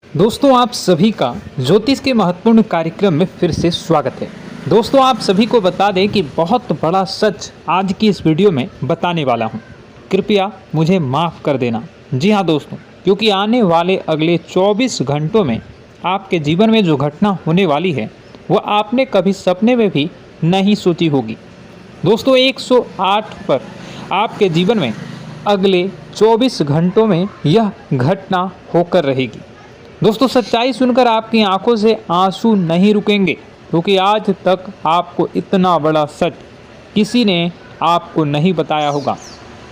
दोस्तों आप सभी का ज्योतिष के महत्वपूर्ण कार्यक्रम में फिर से स्वागत है। दोस्तों आप सभी को बता दें कि बहुत बड़ा सच आज की इस वीडियो में बताने वाला हूं। कृपया मुझे माफ़ कर देना। जी हां दोस्तों, क्योंकि आने वाले अगले 24 घंटों में आपके जीवन में जो घटना होने वाली है वह आपने कभी सपने में भी नहीं सोची होगी। दोस्तों 108 पर आपके जीवन में अगले 24 घंटों में यह घटना होकर रहेगी। दोस्तों सच्चाई सुनकर आपकी आंखों से आंसू नहीं रुकेंगे, क्योंकि आज तक आपको इतना बड़ा सच किसी ने आपको नहीं बताया होगा।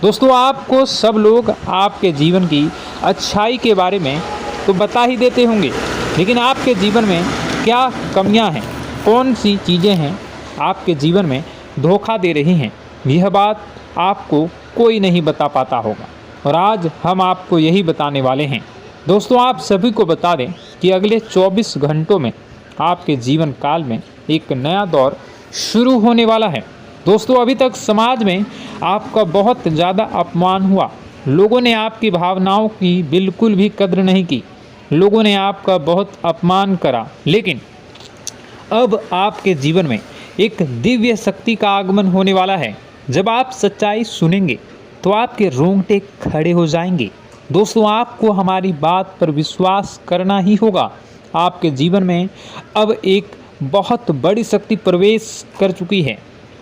दोस्तों आपको सब लोग आपके जीवन की अच्छाई के बारे में तो बता ही देते होंगे, लेकिन आपके जीवन में क्या कमियां हैं, कौन सी चीज़ें हैं आपके जीवन में धोखा दे रही हैं, यह बात आपको कोई नहीं बता पाता होगा। और आज हम आपको यही बताने वाले हैं। दोस्तों आप सभी को बता दें कि अगले 24 घंटों में आपके जीवन काल में एक नया दौर शुरू होने वाला है। दोस्तों अभी तक समाज में आपका बहुत ज़्यादा अपमान हुआ, लोगों ने आपकी भावनाओं की बिल्कुल भी कद्र नहीं की, लोगों ने आपका बहुत अपमान करा, लेकिन अब आपके जीवन में एक दिव्य शक्ति का आगमन होने वाला है। जब आप सच्चाई सुनेंगे तो आपके रोंगटे खड़े हो जाएंगे। दोस्तों आपको हमारी बात पर विश्वास करना ही होगा। आपके जीवन में अब एक बहुत बड़ी शक्ति प्रवेश कर चुकी है।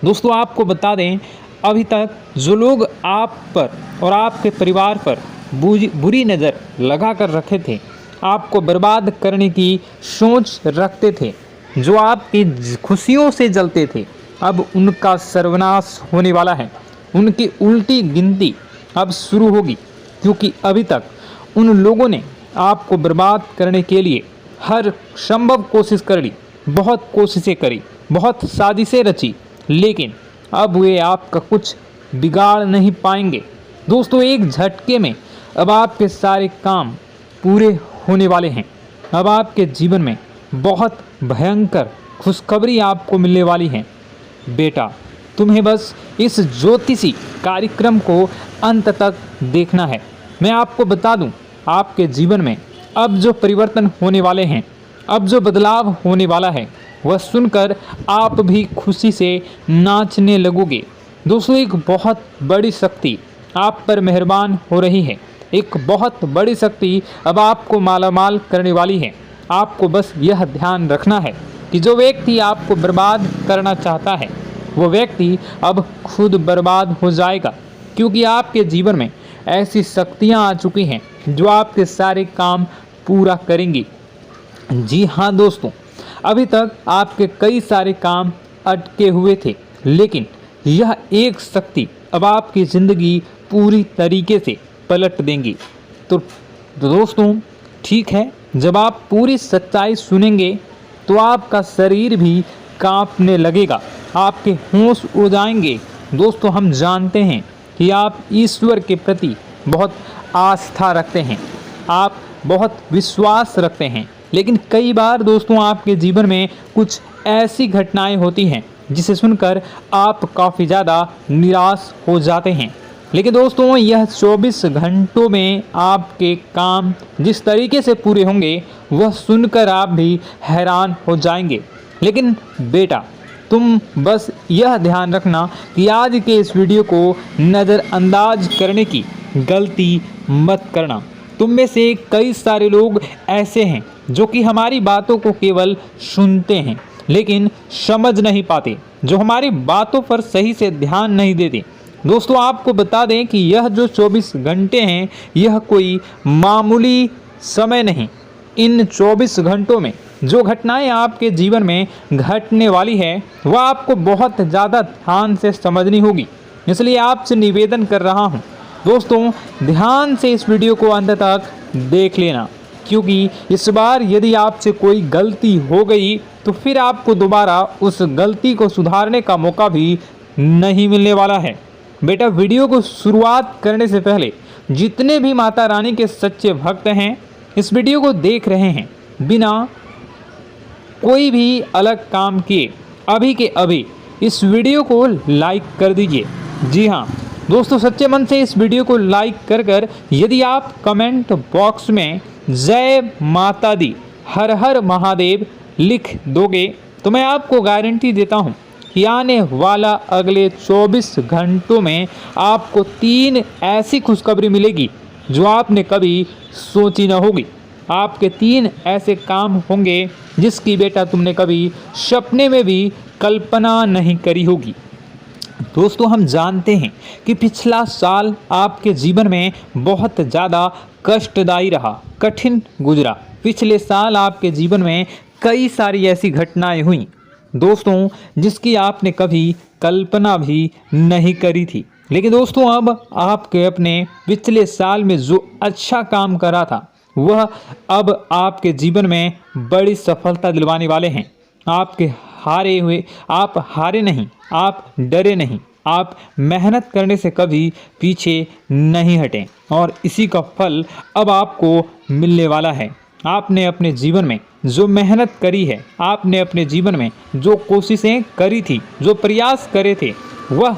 दोस्तों आपको बता दें, अभी तक जो लोग आप पर और आपके परिवार पर बुरी नज़र लगा कर रखे थे, आपको बर्बाद करने की सोच रखते थे, जो आपकी खुशियों से जलते थे, अब उनका सर्वनाश होने वाला है। उनकी उल्टी गिनती अब शुरू होगी, क्योंकि अभी तक उन लोगों ने आपको बर्बाद करने के लिए हर संभव कोशिश कर ली, बहुत कोशिशें करी, बहुत साजिशें रची, लेकिन अब वे आपका कुछ बिगाड़ नहीं पाएंगे। दोस्तों एक झटके में अब आपके सारे काम पूरे होने वाले हैं। अब आपके जीवन में बहुत भयंकर खुशखबरी आपको मिलने वाली है। बेटा तुम्हें बस इस ज्योतिषी कार्यक्रम को अंत तक देखना है। मैं आपको बता दूं, आपके जीवन में अब जो परिवर्तन होने वाले हैं, अब जो बदलाव होने वाला है, वह सुनकर आप भी खुशी से नाचने लगोगे। दोस्तों एक बहुत बड़ी शक्ति आप पर मेहरबान हो रही है। एक बहुत बड़ी शक्ति अब आपको मालामाल करने वाली है। आपको बस यह ध्यान रखना है कि जो व्यक्ति आपको बर्बाद करना चाहता है, वो व्यक्ति अब खुद बर्बाद हो जाएगा, क्योंकि आपके जीवन में ऐसी शक्तियां आ चुकी हैं जो आपके सारे काम पूरा करेंगी। जी हाँ दोस्तों, अभी तक आपके कई सारे काम अटके हुए थे, लेकिन यह एक शक्ति अब आपकी ज़िंदगी पूरी तरीके से पलट देंगी। तो दोस्तों ठीक है, जब आप पूरी सच्चाई सुनेंगे तो आपका शरीर भी कांपने लगेगा, आपके होश उड़ जाएंगे। दोस्तों हम जानते हैं कि आप ईश्वर के प्रति बहुत आस्था रखते हैं, आप बहुत विश्वास रखते हैं, लेकिन कई बार दोस्तों आपके जीवन में कुछ ऐसी घटनाएं होती हैं जिसे सुनकर आप काफ़ी ज़्यादा निराश हो जाते हैं। लेकिन दोस्तों यह 24 घंटों में आपके काम जिस तरीके से पूरे होंगे वह सुनकर आप भी हैरान हो जाएंगे। लेकिन बेटा तुम बस यह ध्यान रखना कि आज के इस वीडियो को नज़रअंदाज करने की गलती मत करना। तुम में से कई सारे लोग ऐसे हैं जो कि हमारी बातों को केवल सुनते हैं लेकिन समझ नहीं पाते, जो हमारी बातों पर सही से ध्यान नहीं देते। दोस्तों आपको बता दें कि यह जो 24 घंटे हैं यह कोई मामूली समय नहीं। इन 24 घंटों में जो घटनाएं आपके जीवन में घटने वाली है वह आपको बहुत ज़्यादा ध्यान से समझनी होगी। इसलिए आपसे निवेदन कर रहा हूं, दोस्तों ध्यान से इस वीडियो को अंत तक देख लेना, क्योंकि इस बार यदि आपसे कोई गलती हो गई तो फिर आपको दोबारा उस गलती को सुधारने का मौका भी नहीं मिलने वाला है। बेटा वीडियो को शुरुआत करने से पहले जितने भी माता रानी के सच्चे भक्त हैं इस वीडियो को देख रहे हैं, बिना कोई भी अलग काम किए अभी के अभी इस वीडियो को लाइक कर दीजिए। जी हाँ दोस्तों, सच्चे मन से इस वीडियो को लाइक कर यदि आप कमेंट बॉक्स में जय माता दी, हर हर महादेव लिख दोगे तो मैं आपको गारंटी देता हूँ कि आने वाला अगले 24 घंटों में आपको 3 ऐसी खुशखबरी मिलेगी जो आपने कभी सोची न होगी। आपके 3 ऐसे काम होंगे जिसकी बेटा तुमने कभी सपने में भी कल्पना नहीं करी होगी। दोस्तों, हम जानते हैं कि पिछला साल आपके जीवन में बहुत ज़्यादा कष्टदायी रहा, कठिन गुजरा। पिछले साल आपके जीवन में कई सारी ऐसी घटनाएं हुई दोस्तों जिसकी आपने कभी कल्पना भी नहीं करी थी। लेकिन दोस्तों, अब आपके अपने पिछले साल में जो अच्छा काम करा था वह अब आपके जीवन में बड़ी सफलता दिलवाने वाले हैं। आप हारे नहीं, आप डरे नहीं, आप मेहनत करने से कभी पीछे नहीं हटें और इसी का फल अब आपको मिलने वाला है। आपने अपने जीवन में जो मेहनत करी है, आपने अपने जीवन में जो कोशिशें करी थी, जो प्रयास करे थे, वह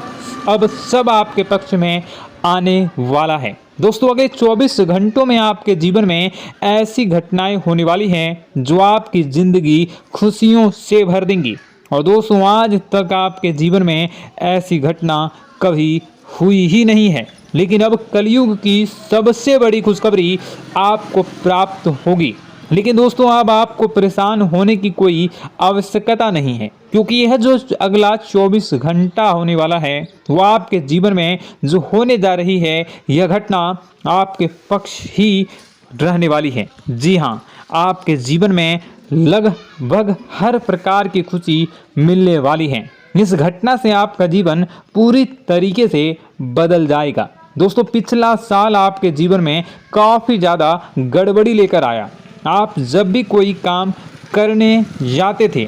अब सब आपके पक्ष में आने वाला है। दोस्तों, अगले 24 घंटों में आपके जीवन में ऐसी घटनाएं होने वाली हैं जो आपकी ज़िंदगी खुशियों से भर देंगी। और दोस्तों, आज तक आपके जीवन में ऐसी घटना कभी हुई ही नहीं है, लेकिन अब कलयुग की सबसे बड़ी खुशखबरी आपको प्राप्त होगी। लेकिन दोस्तों, अब आपको परेशान होने की कोई आवश्यकता नहीं है, क्योंकि यह जो अगला 24 घंटा होने वाला है वह आपके जीवन में जो होने जा रही है यह घटना आपके पक्ष ही रहने वाली है। जी हाँ, आपके जीवन में लगभग हर प्रकार की खुशी मिलने वाली है। इस घटना से आपका जीवन पूरी तरीके से बदल जाएगा। दोस्तों, पिछला साल आपके जीवन में काफ़ी ज़्यादा गड़बड़ी लेकर आया। आप जब भी कोई काम करने जाते थे,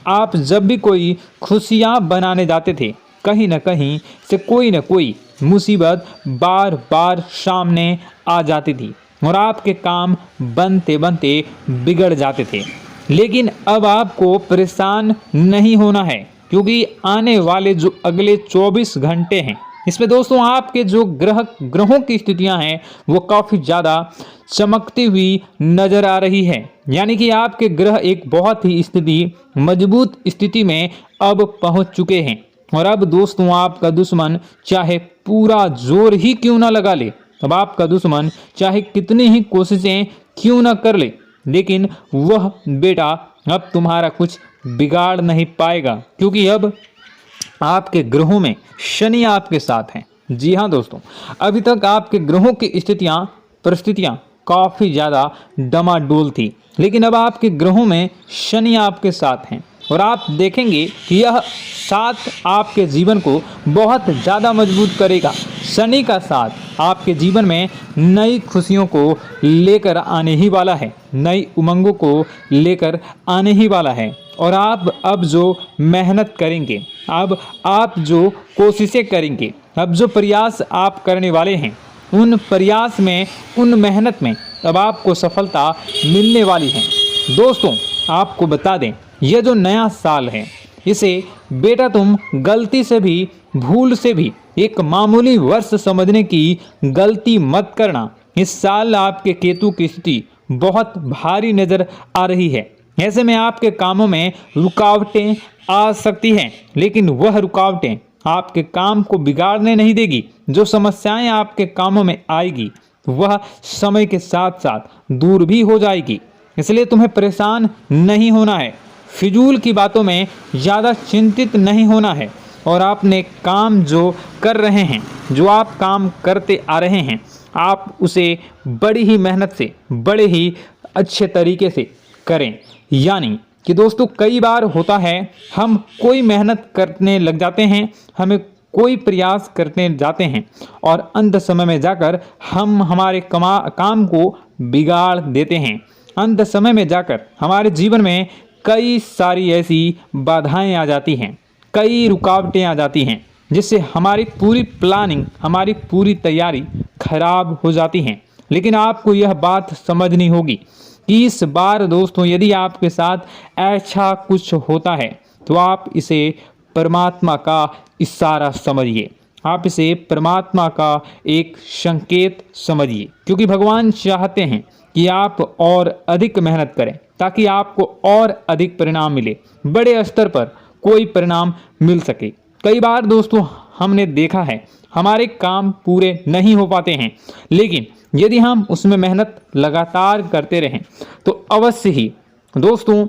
आप जब भी कोई खुशियाँ बनाने जाते थे, कहीं न कहीं से कोई न कोई मुसीबत बार बार सामने आ जाती थी और आपके काम बनते बनते बिगड़ जाते थे। लेकिन अब आपको परेशान नहीं होना है, क्योंकि आने वाले जो अगले 24 घंटे हैं इसमें दोस्तों आपके जो ग्रहों की स्थितियां हैं वो काफ़ी ज़्यादा चमकती हुई नज़र आ रही है। यानी कि आपके ग्रह एक बहुत ही मजबूत स्थिति में अब पहुंच चुके हैं। और अब दोस्तों, आपका दुश्मन चाहे पूरा जोर ही क्यों ना लगा ले, अब आपका दुश्मन चाहे कितनी ही कोशिशें क्यों ना कर ले, लेकिन वह बेटा अब तुम्हारा कुछ बिगाड़ नहीं पाएगा, क्योंकि अब आपके ग्रहों में शनि आपके साथ हैं। जी हाँ दोस्तों, अभी तक आपके ग्रहों की परिस्थितियाँ काफ़ी ज़्यादा डमाडोल थी, लेकिन अब आपके ग्रहों में शनि आपके साथ हैं और आप देखेंगे कि यह साथ आपके जीवन को बहुत ज़्यादा मजबूत करेगा। शनि का साथ आपके जीवन में नई खुशियों को लेकर आने ही वाला है, नई उमंगों को लेकर आने ही वाला है। और आप अब जो मेहनत करेंगे, अब आप जो कोशिशें करेंगे, अब जो प्रयास आप करने वाले हैं, उन प्रयास में, उन मेहनत में अब आपको सफलता मिलने वाली है। दोस्तों, आपको बता दें, यह जो नया साल है इसे बेटा तुम गलती से भी, भूल से भी एक मामूली वर्ष समझने की गलती मत करना। इस साल आपके केतु की स्थिति बहुत भारी नज़र आ रही है। ऐसे में आपके कामों में रुकावटें आ सकती हैं, लेकिन वह रुकावटें आपके काम को बिगाड़ने नहीं देगी। जो समस्याएं आपके कामों में आएगी वह समय के साथ साथ दूर भी हो जाएगी। इसलिए तुम्हें परेशान नहीं होना है, फिजूल की बातों में ज़्यादा चिंतित नहीं होना है। और आपने काम जो कर रहे हैं, जो आप काम करते आ रहे हैं, आप उसे बड़ी ही मेहनत से, बड़े ही अच्छे तरीके से करें। यानी कि दोस्तों, कई बार होता है हम कोई मेहनत करने लग जाते हैं, हमें कोई प्रयास करने जाते हैं और अंत समय में जाकर हम हमारे काम को बिगाड़ देते हैं। अंत समय में जाकर हमारे जीवन में कई सारी ऐसी बाधाएं आ जाती हैं, कई रुकावटें आ जाती हैं, जिससे हमारी पूरी प्लानिंग, हमारी पूरी तैयारी खराब हो जाती हैं। लेकिन आपको यह बात समझनी होगी कि इस बार दोस्तों, यदि आपके साथ ऐसा कुछ होता है तो आप इसे परमात्मा का इशारा समझिए। आप इसे परमात्मा का एक संकेत समझिए, क्योंकि भगवान चाहते हैं कि आप और अधिक मेहनत करें ताकि आपको और अधिक परिणाम मिले, बड़े स्तर पर कोई परिणाम मिल सके। कई बार दोस्तों हमने देखा है हमारे काम पूरे नहीं हो पाते हैं, लेकिन यदि हम उसमें मेहनत लगातार करते रहें तो अवश्य ही दोस्तों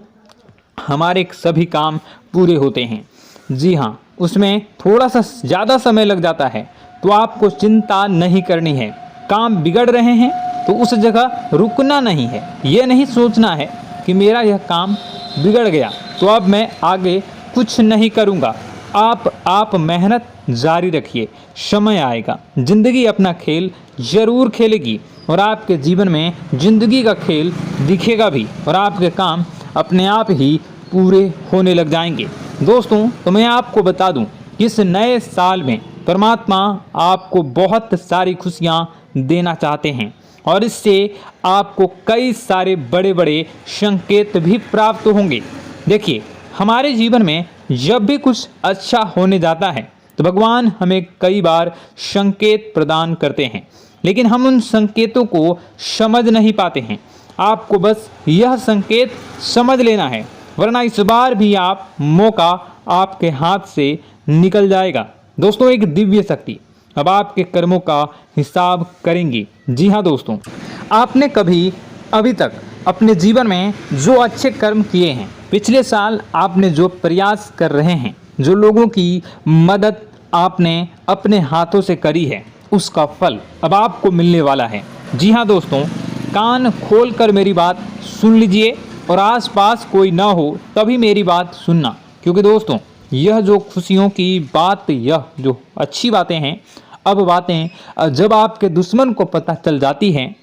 हमारे सभी काम पूरे होते हैं। जी हाँ, उसमें थोड़ा सा ज़्यादा समय लग जाता है तो आपको चिंता नहीं करनी है। काम बिगड़ रहे हैं तो उस जगह रुकना नहीं है, ये नहीं सोचना है कि मेरा यह काम बिगड़ गया तो अब मैं आगे कुछ नहीं करूँगा। आप मेहनत जारी रखिए, समय आएगा, ज़िंदगी अपना खेल ज़रूर खेलेगी और आपके जीवन में ज़िंदगी का खेल दिखेगा भी और आपके काम अपने आप ही पूरे होने लग जाएंगे। दोस्तों तो मैं आपको बता दूं कि इस नए साल में परमात्मा आपको बहुत सारी खुशियां देना चाहते हैं और इससे आपको कई सारे बड़े बड़े संकेत भी प्राप्त होंगे। देखिए, हमारे जीवन में जब भी कुछ अच्छा होने जाता है तो भगवान हमें कई बार संकेत प्रदान करते हैं, लेकिन हम उन संकेतों को समझ नहीं पाते हैं। आपको बस यह संकेत समझ लेना है, वरना इस बार भी आप मौका आपके हाथ से निकल जाएगा। दोस्तों, एक दिव्य शक्ति अब आपके कर्मों का हिसाब करेंगी। जी हाँ दोस्तों, आपने कभी अभी तक अपने जीवन में जो अच्छे कर्म किए हैं, पिछले साल आपने जो प्रयास कर रहे हैं, जो लोगों की मदद आपने अपने हाथों से करी है, उसका फल अब आपको मिलने वाला है। जी हाँ दोस्तों, कान खोलकर मेरी बात सुन लीजिए और आसपास कोई ना हो तभी मेरी बात सुनना, क्योंकि दोस्तों यह जो खुशियों की बात, यह जो अच्छी बातें हैं, अब बातें जब आपके दुश्मन को पता चल जाती हैं,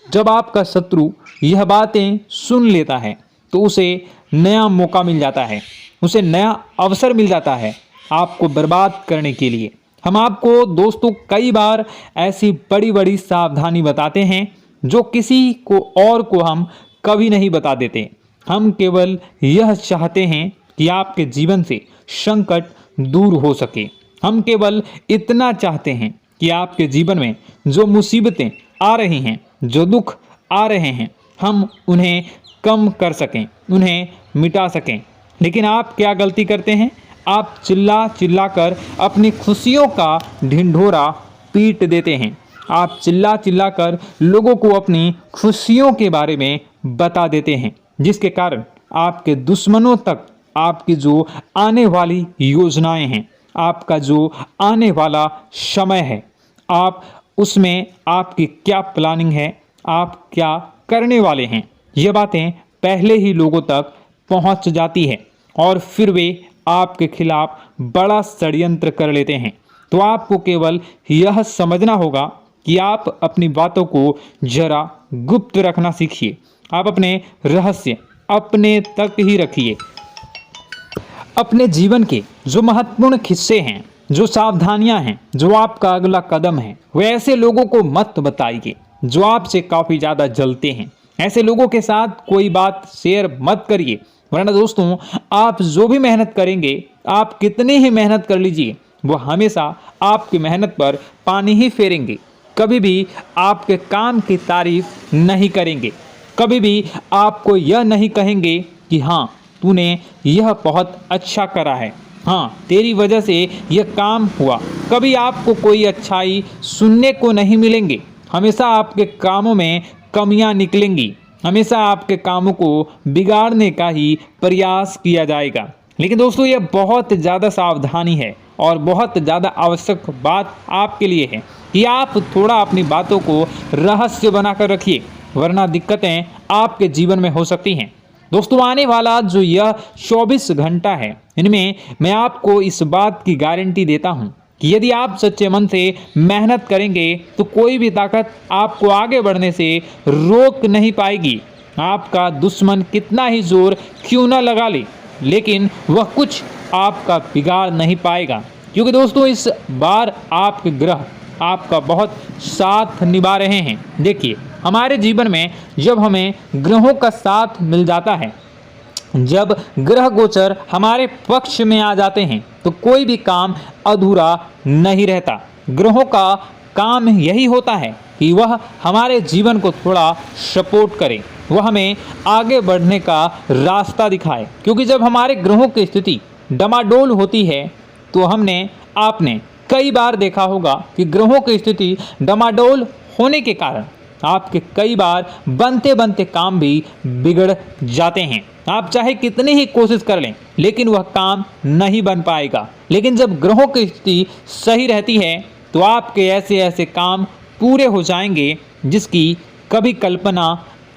जब आपका शत्रु यह बातें सुन लेता है तो उसे नया मौका मिल जाता है, उसे नया अवसर मिल जाता है आपको बर्बाद करने के लिए। हम आपको दोस्तों कई बार ऐसी बड़ी बड़ी सावधानी बताते हैं जो किसी को और को हम कभी नहीं बता देते। हम केवल यह चाहते हैं कि आपके जीवन से संकट दूर हो सके। हम केवल इतना चाहते हैं कि आपके जीवन में जो मुसीबतें आ रही हैं, जो दुख आ रहे हैं, हम उन्हें कम कर सकें, उन्हें मिटा सकें। लेकिन आप क्या गलती करते हैं? आप चिल्ला चिल्ला कर अपनी खुशियों का ढिंढोरा पीट देते हैं। आप चिल्ला चिल्ला कर लोगों को अपनी खुशियों के बारे में बता देते हैं, जिसके कारण आपके दुश्मनों तक आपकी जो आने वाली योजनाएं हैं, आपका जो आने वाला समय है, आप उसमें आपकी क्या प्लानिंग है, आप क्या करने वाले हैं, ये बातें पहले ही लोगों तक पहुंच जाती है और फिर वे आपके खिलाफ बड़ा षड्यंत्र कर लेते हैं। तो आपको केवल यह समझना होगा कि आप अपनी बातों को जरा गुप्त रखना सीखिए। आप अपने रहस्य अपने तक ही रखिए। अपने जीवन के जो महत्वपूर्ण हिस्से हैं, जो सावधानियां हैं, जो आपका अगला कदम है, वे ऐसे लोगों को मत बताइए जो आपसे काफ़ी ज़्यादा जलते हैं। ऐसे लोगों के साथ कोई बात शेयर मत करिए, वरना दोस्तों आप जो भी मेहनत करेंगे, आप कितनी ही मेहनत कर लीजिए, वो हमेशा आपकी मेहनत पर पानी ही फेरेंगे। कभी भी आपके काम की तारीफ नहीं करेंगे, कभी भी आपको यह नहीं कहेंगे कि हाँ तूने यह बहुत अच्छा करा है, हाँ तेरी वजह से यह काम हुआ। कभी आपको कोई अच्छाई सुनने को नहीं मिलेंगे। हमेशा आपके कामों में कमियां निकलेंगी, हमेशा आपके कामों को बिगाड़ने का ही प्रयास किया जाएगा। लेकिन दोस्तों यह बहुत ज़्यादा सावधानी है और बहुत ज़्यादा आवश्यक बात आपके लिए है कि आप थोड़ा अपनी बातों को रहस्य बनाकर रखिए, वरना दिक्कतें आपके जीवन में हो सकती हैं। दोस्तों आने वाला जो यह 24 घंटा है, इनमें मैं आपको इस बात की गारंटी देता हूँ कि यदि आप सच्चे मन से मेहनत करेंगे तो कोई भी ताकत आपको आगे बढ़ने से रोक नहीं पाएगी। आपका दुश्मन कितना ही जोर क्यों न लगा ले, लेकिन वह कुछ आपका बिगाड़ नहीं पाएगा, क्योंकि दोस्तों इस बार आपके ग्रह आपका बहुत साथ निभा रहे हैं। देखिए, हमारे जीवन में जब हमें ग्रहों का साथ मिल जाता है जब ग्रह गोचर हमारे पक्ष में आ जाते हैं तो कोई भी काम अधूरा नहीं रहता। ग्रहों का काम यही होता है कि वह हमारे जीवन को थोड़ा सपोर्ट करे, वह हमें आगे बढ़ने का रास्ता दिखाए। क्योंकि जब हमारे ग्रहों की स्थिति डमाडोल होती है तो आपने कई बार देखा होगा कि ग्रहों की स्थिति डमाडोल होने के कारण आपके कई बार बनते बनते काम भी बिगड़ जाते हैं। आप चाहे कितनी ही कोशिश कर लें लेकिन वह काम नहीं बन पाएगा। लेकिन जब ग्रहों की स्थिति सही रहती है तो आपके ऐसे ऐसे काम पूरे हो जाएंगे जिसकी कभी कल्पना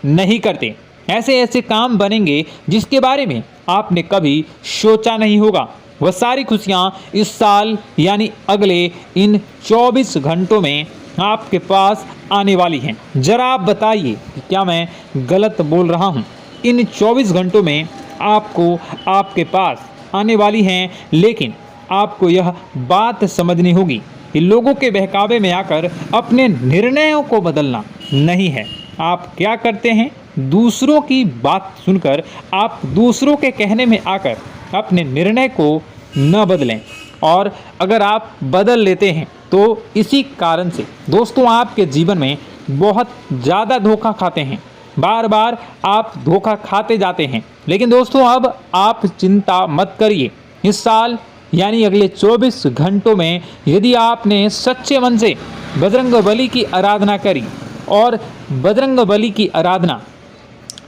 नहीं करते। ऐसे ऐसे काम बनेंगे जिसके बारे में आपने कभी सोचा नहीं होगा। वह सारी खुशियाँ इस साल यानी अगले इन 24 घंटों में आपके पास आने वाली हैं। जरा आप बताइए कि क्या मैं गलत बोल रहा हूँ? इन 24 घंटों में आपको आपके पास आने वाली हैं, लेकिन आपको यह बात समझनी होगी कि लोगों के बहकावे में आकर अपने निर्णयों को बदलना नहीं है। आप क्या करते हैं? दूसरों की बात सुनकर आप दूसरों के कहने में आकर अपने निर्णय को न बदलें, और अगर आप बदल लेते हैं तो इसी कारण से दोस्तों आपके जीवन में बहुत ज़्यादा धोखा खाते हैं। बार बार आप धोखा खाते जाते हैं। लेकिन दोस्तों अब आप चिंता मत करिए। इस साल यानी अगले 24 घंटों में यदि आपने सच्चे मन से बजरंगबली की आराधना करी, और बजरंगबली की आराधना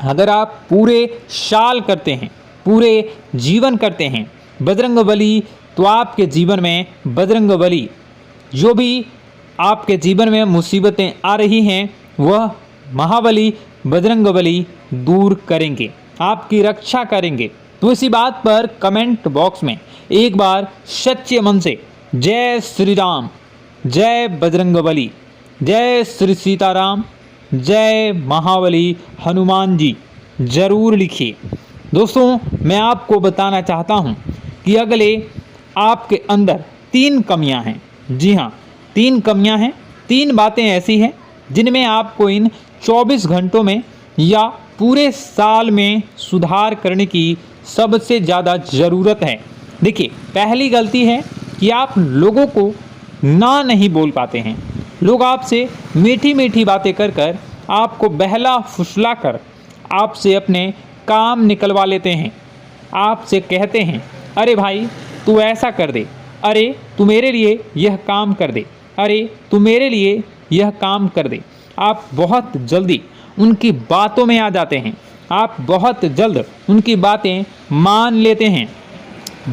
अगर आप पूरे साल करते हैं, पूरे जीवन करते हैं बजरंगबली, तो आपके जीवन में बजरंगबली जो भी आपके जीवन में मुसीबतें आ रही हैं वह महाबली बजरंगबली दूर करेंगे, आपकी रक्षा करेंगे। तो इसी बात पर कमेंट बॉक्स में एक बार सच्चे मन से जय श्री राम, जय बजरंगबली, जय श्री सीताराम, जय महाबली हनुमान जी जरूर लिखिए। दोस्तों मैं आपको बताना चाहता हूँ कि अगले आपके अंदर 3 कमियां हैं। जी हाँ, 3 कमियां हैं। 3 बातें ऐसी हैं जिनमें आपको इन 24 घंटों में या पूरे साल में सुधार करने की सबसे ज़्यादा ज़रूरत है। देखिए, पहली गलती है कि आप लोगों को ना नहीं बोल पाते हैं। लोग आपसे मीठी मीठी बातें कर कर आपको बहला फुसला कर आपसे अपने काम निकलवा लेते हैं। आपसे कहते हैं, अरे भाई तू ऐसा कर दे, अरे तू मेरे लिए यह काम कर दे, अरे तू मेरे लिए यह काम कर दे। आप बहुत जल्दी उनकी बातों में आ जाते हैं, आप बहुत जल्द उनकी बातें मान लेते हैं।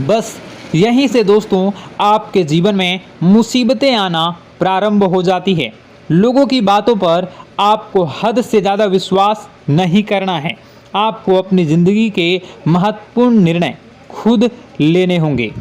बस यहीं से दोस्तों आपके जीवन में मुसीबतें आना प्रारंभ हो जाती है। लोगों की बातों पर आपको हद से ज़्यादा विश्वास नहीं करना है। आपको अपनी ज़िंदगी के महत्वपूर्ण निर्णय खुद लेने होंगे।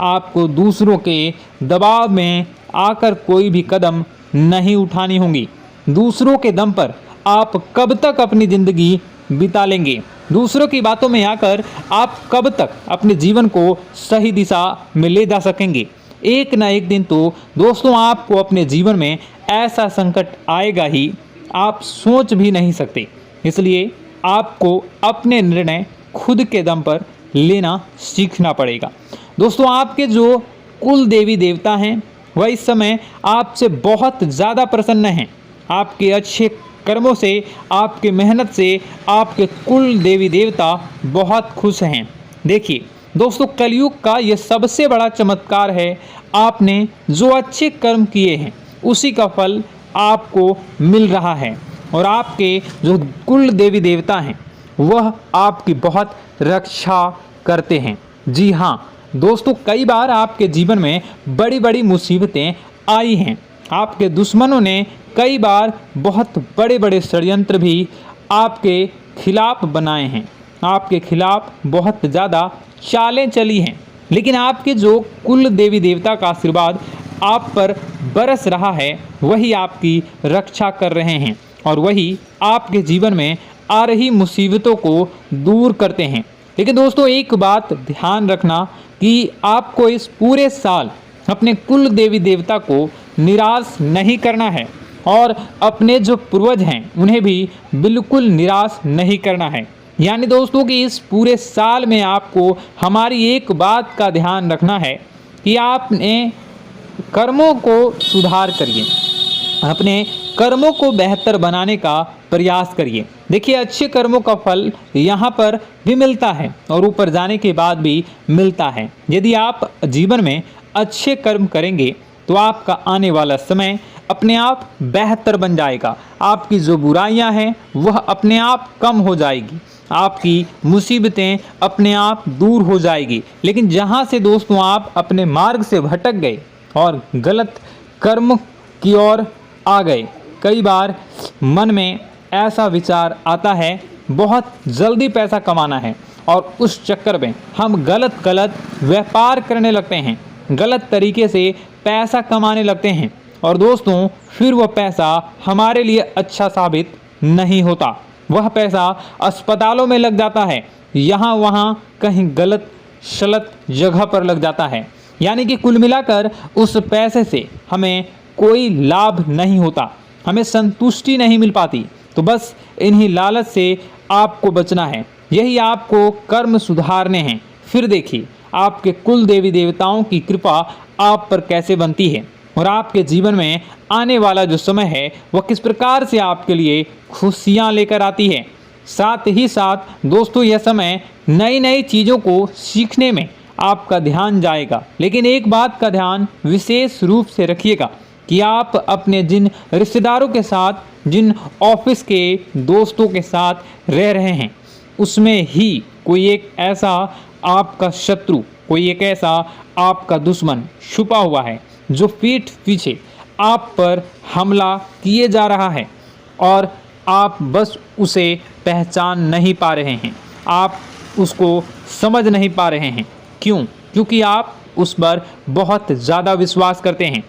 आपको दूसरों के दबाव में आकर कोई भी कदम नहीं उठानी होगी। दूसरों के दम पर आप कब तक अपनी ज़िंदगी बिता लेंगे? दूसरों की बातों में आकर आप कब तक अपने जीवन को सही दिशा में ले जा सकेंगे? एक ना एक दिन तो दोस्तों आपको अपने जीवन में ऐसा संकट आएगा ही, आप सोच भी नहीं सकते। इसलिए आपको अपने निर्णय खुद के दम पर लेना सीखना पड़ेगा। दोस्तों आपके जो कुल देवी देवता हैं वह इस समय आपसे बहुत ज़्यादा प्रसन्न हैं। आपके अच्छे कर्मों से, आपके मेहनत से आपके कुल देवी देवता बहुत खुश हैं। देखिए दोस्तों, कलयुग का ये सबसे बड़ा चमत्कार है। आपने जो अच्छे कर्म किए हैं उसी का फल आपको मिल रहा है, और आपके जो कुल देवी देवता हैं वह आपकी बहुत रक्षा करते हैं। जी हाँ दोस्तों, कई बार आपके जीवन में बड़ी बड़ी मुसीबतें आई हैं। आपके दुश्मनों ने कई बार बहुत बड़े बड़े षड्यंत्र भी आपके खिलाफ बनाए हैं। आपके खिलाफ बहुत ज़्यादा चालें चली हैं, लेकिन आपके जो कुल देवी देवता का आशीर्वाद आप पर बरस रहा है वही आपकी रक्षा कर रहे हैं, और वही आपके जीवन में आ रही मुसीबतों को दूर करते हैं। लेकिन दोस्तों एक बात ध्यान रखना कि आपको इस पूरे साल अपने कुल देवी देवता को निराश नहीं करना है, और अपने जो पूर्वज हैं उन्हें भी बिल्कुल निराश नहीं करना है। यानी दोस्तों कि इस पूरे साल में आपको हमारी एक बात का ध्यान रखना है कि आपने कर्मों को सुधार करिए, अपने कर्मों को बेहतर बनाने का प्रयास करिए। देखिए, अच्छे कर्मों का फल यहाँ पर भी मिलता है और ऊपर जाने के बाद भी मिलता है। यदि आप जीवन में अच्छे कर्म करेंगे तो आपका आने वाला समय अपने आप बेहतर बन जाएगा। आपकी जो बुराइयां हैं वह अपने आप कम हो जाएगी, आपकी मुसीबतें अपने आप दूर हो जाएगी। लेकिन जहां से दोस्तों आप अपने मार्ग से भटक गए और गलत कर्म की ओर आ गए, कई बार मन में ऐसा विचार आता है बहुत जल्दी पैसा कमाना है और उस चक्कर में हम गलत व्यापार करने लगते हैं, गलत तरीके से पैसा कमाने लगते हैं और दोस्तों फिर वह पैसा हमारे लिए अच्छा साबित नहीं होता। वह पैसा अस्पतालों में लग जाता है, यहाँ वहाँ कहीं गलत शलत जगह पर लग जाता है। यानी कि कुल मिलाकर उस पैसे से हमें कोई लाभ नहीं होता, हमें संतुष्टि नहीं मिल पाती। तो बस इन्हीं लालच से आपको बचना है, यही आपको कर्म सुधारने हैं। फिर देखिए आपके कुल देवी देवताओं की कृपा आप पर कैसे बनती है और आपके जीवन में आने वाला जो समय है वह किस प्रकार से आपके लिए खुशियाँ लेकर आती है। साथ ही साथ दोस्तों यह समय नई नई चीज़ों को सीखने में आपका ध्यान जाएगा। लेकिन एक बात का ध्यान विशेष रूप से रखिएगा कि आप अपने जिन रिश्तेदारों के साथ, जिन ऑफिस के दोस्तों के साथ रह रहे हैं, उसमें ही कोई एक ऐसा आपका शत्रु, कोई एक ऐसा आपका दुश्मन छुपा हुआ है जो पीठ पीछे आप पर हमला किए जा रहा है और आप बस उसे पहचान नहीं पा रहे हैं, आप उसको समझ नहीं पा रहे हैं। क्यों? क्योंकि आप उस पर बहुत ज़्यादा विश्वास करते हैं,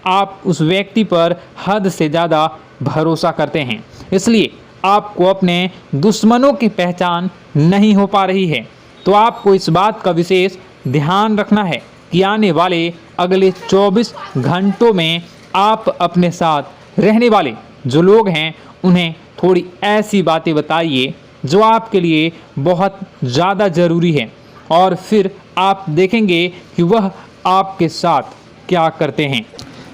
आप उस व्यक्ति पर हद से ज़्यादा भरोसा करते हैं, इसलिए आपको अपने दुश्मनों की पहचान नहीं हो पा रही है। तो आपको इस बात का विशेष ध्यान रखना है कि आने वाले अगले 24 घंटों में आप अपने साथ रहने वाले जो लोग हैं उन्हें थोड़ी ऐसी बातें बताइए जो आपके लिए बहुत ज़्यादा ज़रूरी है और फिर आप देखेंगे कि वह आपके साथ क्या करते हैं।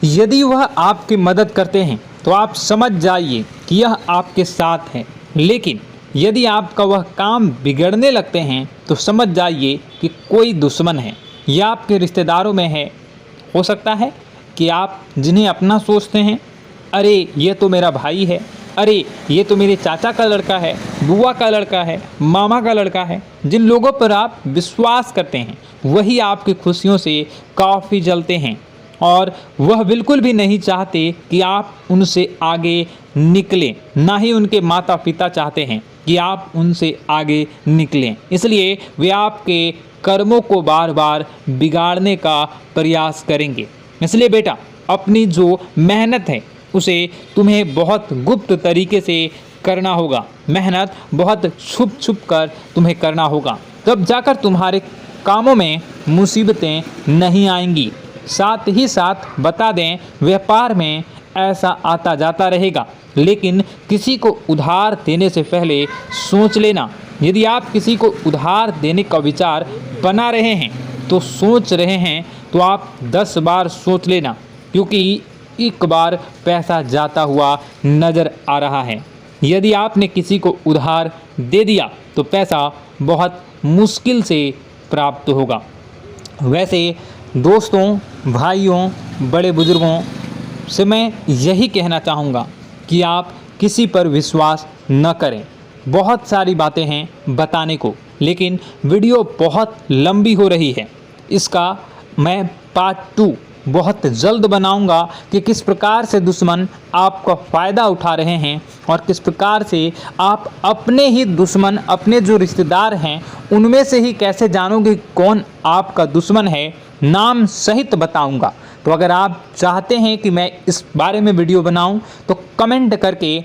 यदि वह आपकी मदद करते हैं तो आप समझ जाइए कि यह आपके साथ है, लेकिन यदि आपका वह काम बिगड़ने लगते हैं तो समझ जाइए कि कोई दुश्मन है या आपके रिश्तेदारों में है। हो सकता है कि आप जिन्हें अपना सोचते हैं, अरे ये तो मेरा भाई है, अरे ये तो मेरे चाचा का लड़का है, बुआ का लड़का है, मामा का लड़का है, जिन लोगों पर आप विश्वास करते हैं वही आपकी खुशियों से काफ़ी जलते हैं और वह बिल्कुल भी नहीं चाहते कि आप उनसे आगे निकलें, ना ही उनके माता पिता चाहते हैं कि आप उनसे आगे निकलें। इसलिए वे आपके कर्मों को बार बार बिगाड़ने का प्रयास करेंगे। इसलिए बेटा, अपनी जो मेहनत है उसे तुम्हें बहुत गुप्त तरीके से करना होगा, मेहनत बहुत छुप छुप कर तुम्हें करना होगा, तब जाकर तुम्हारे कामों में मुसीबतें नहीं आएंगी। साथ ही साथ बता दें, व्यापार में ऐसा आता जाता रहेगा, लेकिन किसी को उधार देने से पहले सोच लेना। यदि आप किसी को उधार देने का विचार बना रहे हैं तो सोच रहे हैं तो आप 10 बार सोच लेना, क्योंकि एक बार पैसा जाता हुआ नज़र आ रहा है। यदि आपने किसी को उधार दे दिया तो पैसा बहुत मुश्किल से प्राप्त होगा। वैसे दोस्तों, भाइयों, बड़े बुजुर्गों से मैं यही कहना चाहूँगा कि आप किसी पर विश्वास न करें। बहुत सारी बातें हैं बताने को, लेकिन वीडियो बहुत लंबी हो रही है। इसका मैं पार्ट 2 बहुत जल्द बनाऊंगा कि किस प्रकार से दुश्मन आपका फ़ायदा उठा रहे हैं और किस प्रकार से आप अपने ही दुश्मन, अपने जो रिश्तेदार हैं उनमें से ही कैसे जानोगे कौन आपका दुश्मन है, नाम सहित बताऊंगा। तो अगर आप चाहते हैं कि मैं इस बारे में वीडियो बनाऊं तो कमेंट करके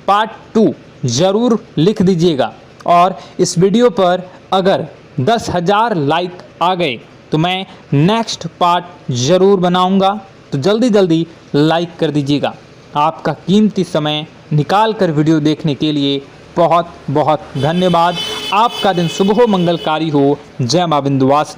पार्ट 2 ज़रूर लिख दीजिएगा। और इस वीडियो पर अगर 10,000 लाइक आ गए तो मैं नेक्स्ट पार्ट ज़रूर बनाऊंगा। तो जल्दी जल्दी लाइक कर दीजिएगा। आपका कीमती समय निकाल कर वीडियो देखने के लिए बहुत बहुत धन्यवाद। आपका दिन शुभ हो, मंगलकारी हो। जय मां विंध्यवासिनी।